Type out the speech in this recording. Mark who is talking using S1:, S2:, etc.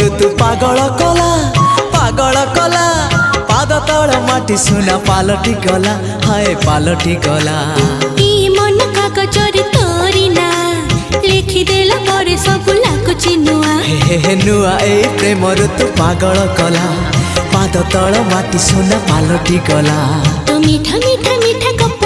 S1: ऋतु पागल कला पागल कला पाद तल माटी सुना पालटी गला हाय पालटी गला
S2: मन कागजरे तोरी ना लिखिदेला पर सब लाଗୁଛି नुआ
S1: हे नुआ ए प्रेम ऋतु पागल कला पाद तल माटी सुना पालटी गला
S2: तो मीठा मीठा मीठा गप